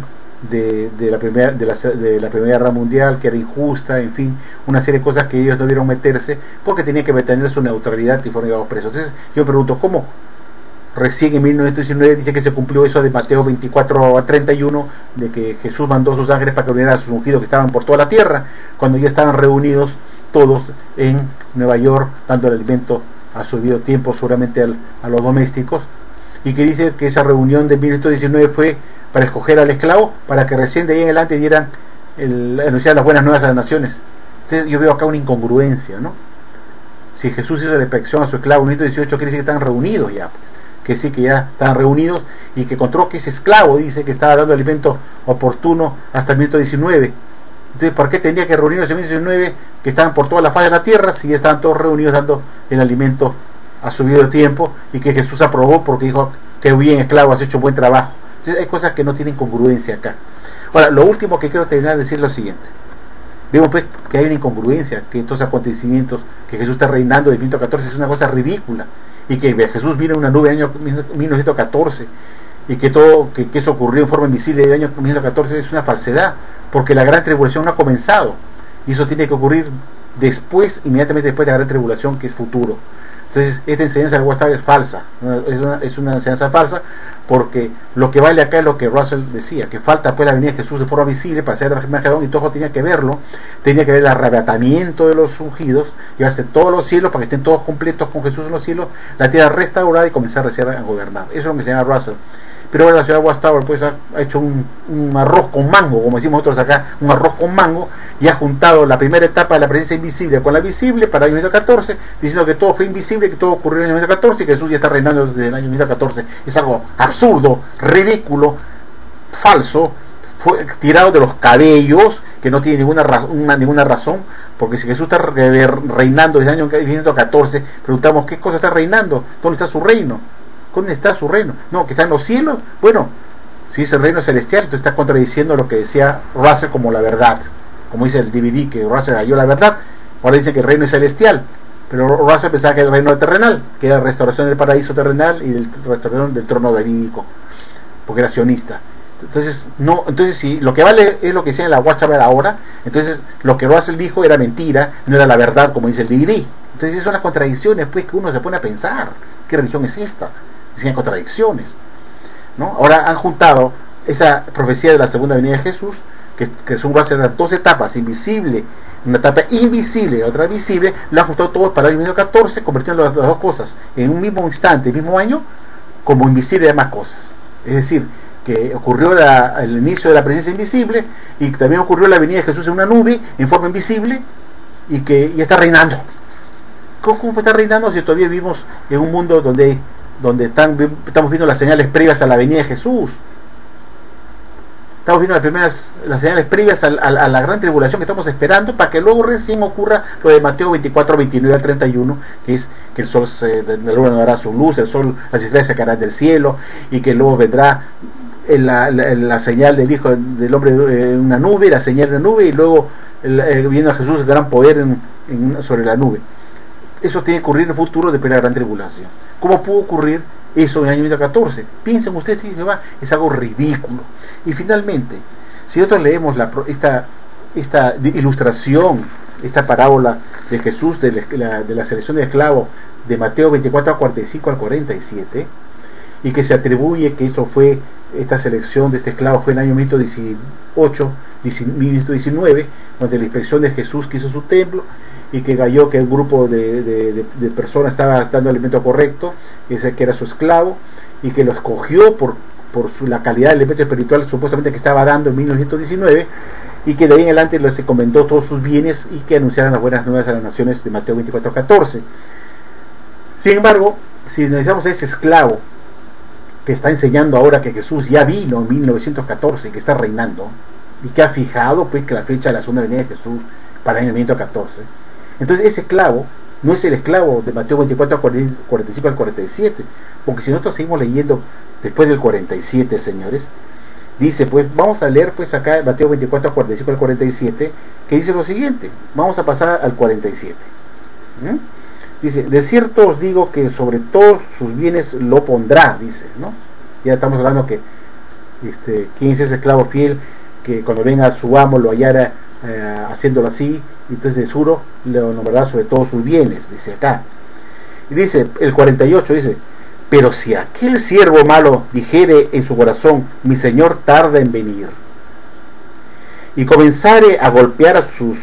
de la Primera Guerra Mundial, que era injusta, en fin, una serie de cosas que ellos debieron meterse porque tenían que mantener su neutralidad y fueron llevados presos. Entonces yo me pregunto, ¿cómo recién en 1919 dice que se cumplió eso de Mateo 24 a 31, de que Jesús mandó a sus ángeles para que reunieran a sus ungidos que estaban por toda la tierra, cuando ya estaban reunidos todos en Nueva York dando el alimento a su debido tiempo, seguramente a los domésticos, y que dice que esa reunión de 1919 fue para escoger al esclavo, para que recién de ahí en adelante anunciaran las buenas nuevas a las naciones? Entonces yo veo acá una incongruencia, ¿no? Si Jesús hizo la inspección a su esclavo en 1918, quiere decir que están reunidos ya, pues, que sí, que ya estaban reunidos, y que encontró que ese esclavo dice que estaba dando alimento oportuno hasta el 1919. Entonces, ¿por qué tenía que reunirse en 1919, que estaban por toda la faz de la tierra, si ya estaban todos reunidos dando el alimento a su debido tiempo, y que Jesús aprobó porque dijo que bien, esclavo, has hecho un buen trabajo? Entonces hay cosas que no tienen congruencia acá. Ahora, lo último que quiero terminar de decir es lo siguiente. Vemos pues que hay una incongruencia, que estos acontecimientos, que Jesús está reinando de 1914, es una cosa ridícula, y que Jesús vino en una nube en el año 1914, y que eso ocurrió en forma invisible en el año 1914, es una falsedad, porque la gran tribulación no ha comenzado, y eso tiene que ocurrir después, inmediatamente después de la gran tribulación, que es futuro. Entonces esta enseñanza del Watchtower es falsa, es una enseñanza falsa, porque lo que vale acá es lo que Russell decía, que falta pues la venida de Jesús de forma visible para ser Armagedón, y todo tenía que verlo, tenía que ver el arrebatamiento de los ungidos, llevarse todos los cielos para que estén todos completos con Jesús en los cielos, la tierra restaurada y comenzar recién a gobernar. Eso es lo que se llama Russell. Pero ahora la ciudad de Watchtower pues ha hecho un arroz con mango, como decimos nosotros acá, un arroz con mango, y ha juntado la primera etapa de la presencia invisible con la visible para el año 1914, diciendo que todo fue invisible, que todo ocurrió en el año 1914 y que Jesús ya está reinando desde el año 1914. Es algo absurdo, ridículo, falso, fue tirado de los cabellos, que no tiene ninguna razón, porque si Jesús está reinando desde el año 1914, preguntamos ¿qué cosa está reinando? ¿Dónde está su reino? ¿Dónde está su reino? No, que está en los cielos. Bueno, si es el reino celestial, entonces está contradiciendo lo que decía Russell como la verdad. Como dice el DVD, que Russell halló la verdad. Ahora dice que el reino es celestial. Pero Russell pensaba que el reino era terrenal, que era la restauración del paraíso terrenal y la restauración del trono davídico, porque era sionista. Entonces, no, entonces si lo que vale es lo que decía en la Watchtower ahora, entonces lo que Russell dijo era mentira, no era la verdad, como dice el DVD. Entonces son las contradicciones pues que uno se pone a pensar. ¿Qué religión es esta? Decían contradicciones, ¿no? Ahora han juntado esa profecía de la segunda venida de Jesús, que son dos etapas, invisible, una etapa invisible y otra visible, lo han juntado todos para el año 1914, convirtiendo las dos cosas en un mismo instante, el mismo año, como invisible y demás cosas. Es decir, que ocurrió el inicio de la presencia invisible, y también ocurrió la venida de Jesús en una nube en forma invisible, y que ya está reinando. ¿Cómo está reinando si todavía vivimos en un mundo donde estamos viendo las señales previas a la venida de Jesús? Estamos viendo las señales previas a la gran tribulación que estamos esperando, para que luego recién ocurra lo de Mateo 24, 29 al 31, que es que el sol la luna no dará su luz, las estrellas se caerán del cielo, y que luego vendrá la señal del Hijo del Hombre en una nube, la señal de una nube, y luego viendo a Jesús gran poder sobre la nube. Eso tiene que ocurrir en el futuro después de la gran tribulación. ¿Cómo pudo ocurrir eso en el año 1914? Piensen ustedes, es algo ridículo. Y finalmente, si nosotros leemos esta ilustración, esta parábola de Jesús de la selección de esclavos de Mateo 24 al 45 al 47, y que se atribuye que esta selección de este esclavo fue en el año 1919, donde la inspección de Jesús que hizo su templo, y que cayó que el grupo de personas estaba dando el alimento correcto, ese que era su esclavo, y que lo escogió por la calidad del alimento espiritual supuestamente que estaba dando en 1919, y que de ahí en adelante se encomendó todos sus bienes y que anunciaran las buenas nuevas a las naciones de Mateo 24:14. Sin embargo, si analizamos a este esclavo que está enseñando ahora que Jesús ya vino en 1914 y que está reinando, y que ha fijado pues que la fecha de la segunda venida de Jesús para el año 1914, entonces ese esclavo no es el esclavo de Mateo 24, 45 al 47, porque si nosotros seguimos leyendo después del 47, señores, dice, pues vamos a leer pues acá Mateo 24, 45 al 47, que dice lo siguiente. Vamos a pasar al 47. Dice, de cierto os digo que sobre todos sus bienes lo pondrá, dice, ¿no? Ya estamos hablando que quién es ese esclavo fiel que cuando venga su amo lo hallara haciéndolo así, y entonces de seguro lo nombrará sobre todos sus bienes, dice acá. Y dice el 48, dice, pero si aquel siervo malo dijere en su corazón, mi señor tarda en venir, y comenzare a golpear a sus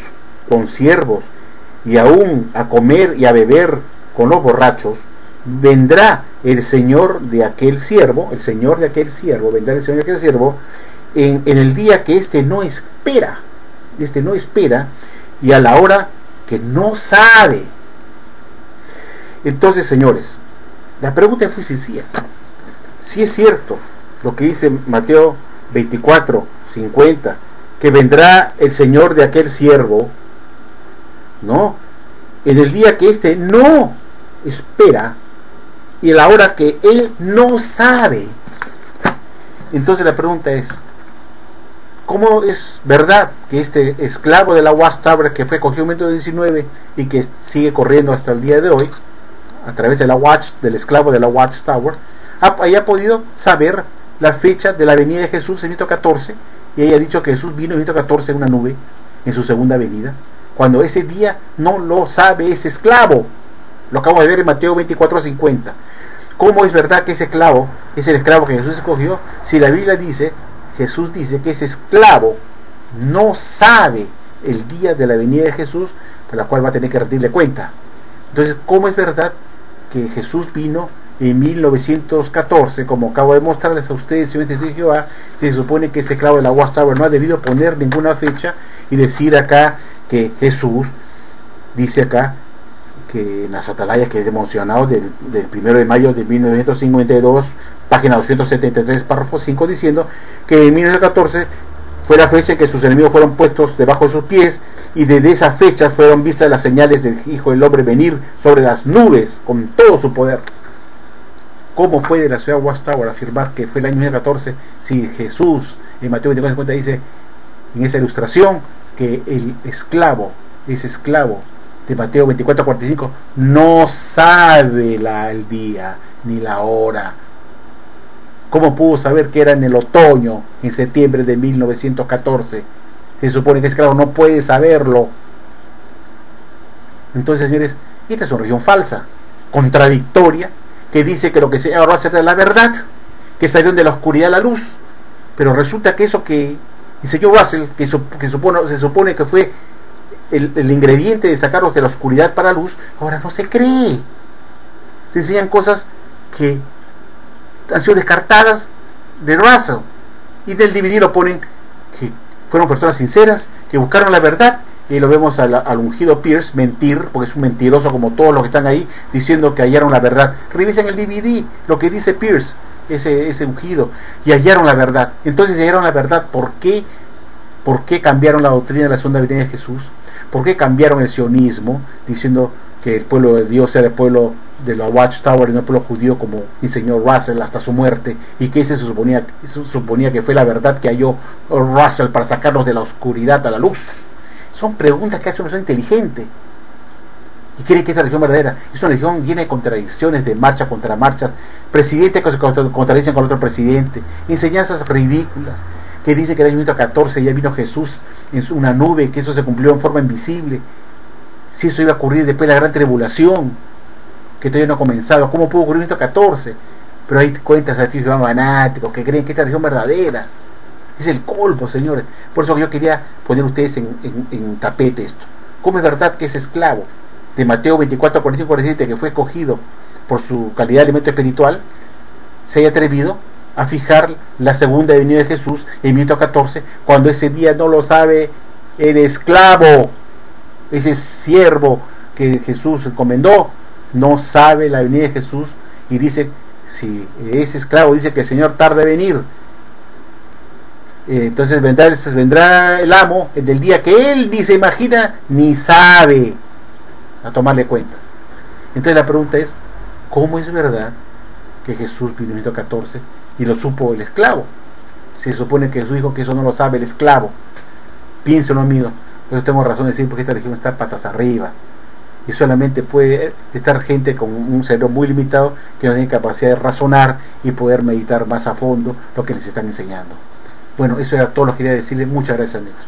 consiervos, y aún a comer y a beber con los borrachos, vendrá el señor de aquel siervo, vendrá el señor de aquel siervo en el día que no espera, y a la hora que no sabe. Entonces, señores, la pregunta es muy sencilla. Si es cierto lo que dice Mateo 24, 50, que vendrá el señor de aquel siervo, ¿no?, en el día que no espera y a la hora que él no sabe. Entonces la pregunta es, ¿cómo es verdad que este esclavo de la Watchtower que fue cogido en 1919 y que sigue corriendo hasta el día de hoy a través de del esclavo de la Watchtower haya podido saber la fecha de la venida de Jesús en 1914 y haya dicho que Jesús vino en 1914 en una nube en su segunda venida, cuando ese día no lo sabe ese esclavo? Lo acabamos de ver en Mateo 24:50. ¿Cómo es verdad que ese esclavo es el esclavo que Jesús escogió? Si la Biblia dice, Jesús dice que ese esclavo no sabe el día de la venida de Jesús, por la cual va a tener que rendirle cuenta. Entonces, ¿cómo es verdad que Jesús vino en 1914, como acabo de mostrarles a ustedes, señores testigos de Jehová? Se supone que ese esclavo de la Watchtower no ha debido poner ninguna fecha y decir acá que Jesús dice acá que en las atalayas que he mencionado del 1 de mayo de 1952, página 273, párrafo 5, diciendo que en 1914 fue la fecha en que sus enemigos fueron puestos debajo de sus pies, y desde esa fecha fueron vistas las señales del Hijo del Hombre venir sobre las nubes con todo su poder. ¿Cómo puede la ciudad Watchtower afirmar que fue el año 1914 si Jesús en Mateo 24:50 dice en esa ilustración que el esclavo, ese esclavo de Mateo 24:45, no sabe el día ni la hora? ¿Cómo pudo saber que era en el otoño, en septiembre de 1914? Se supone que el esclavo no puede saberlo. Entonces, señores, esta es una religión falsa, contradictoria, que dice que lo que se va a ser la verdad, que salieron de la oscuridad a la luz. Pero resulta que eso que enseñó Russell, que se supone que fue el ingrediente de sacarlos de la oscuridad para la luz, ahora no se cree. Se enseñan cosas que han sido descartadas de Russell, y del DVD lo ponen que fueron personas sinceras que buscaron la verdad, y lo vemos al ungido Pierce mentir, porque es un mentiroso como todos los que están ahí, diciendo que hallaron la verdad. Revisen el DVD, lo que dice Pierce, ese ungido, y hallaron la verdad. Entonces, hallaron la verdad. ¿Por qué? ¿Por qué cambiaron la doctrina de la segunda venida de Jesús? ¿Por qué cambiaron el sionismo, diciendo que el pueblo de Dios era el pueblo de la Watchtower y no el pueblo judío, como enseñó Russell hasta su muerte, y que ese se suponía que fue la verdad que halló Russell para sacarlos de la oscuridad a la luz? Son preguntas que hace una persona inteligente y cree que esta religión verdadera es una religión llena de contradicciones, de marcha contra marchas, presidentes que se contradicen con otro presidente, enseñanzas ridículas que dicen que en el año 1914 ya vino Jesús en una nube, que eso se cumplió en forma invisible. Si eso iba a ocurrir después de la gran tribulación, que todavía no ha comenzado, ¿cómo pudo ocurrir en 1914? Pero hay cuentas de tíos fanáticos que creen que esta religión verdadera es el colmo, señores. Por eso yo quería poner a ustedes en tapete esto. ¿Cómo es verdad que ese esclavo de Mateo 24:45-47, que fue escogido por su calidad de alimento espiritual, se haya atrevido a fijar la segunda venida de Jesús en 1914, cuando ese día no lo sabe el esclavo, ese siervo que Jesús encomendó? No sabe la venida de Jesús, y dice, si ese esclavo dice que el Señor tarda en venir, entonces vendrá el amo del día que él ni se imagina ni sabe, a tomarle cuentas. Entonces la pregunta es, ¿cómo es verdad que Jesús vino en 1914 y lo supo el esclavo? Se supone que Jesús dijo que eso no lo sabe el esclavo. Piénsenlo, amigo. Yo tengo razón de decir, porque esta religión está patas arriba, y solamente puede estar gente con un cerebro muy limitado, que no tiene capacidad de razonar y poder meditar más a fondo lo que les están enseñando. Bueno, eso era todo lo que quería decirles. Muchas gracias, amigos.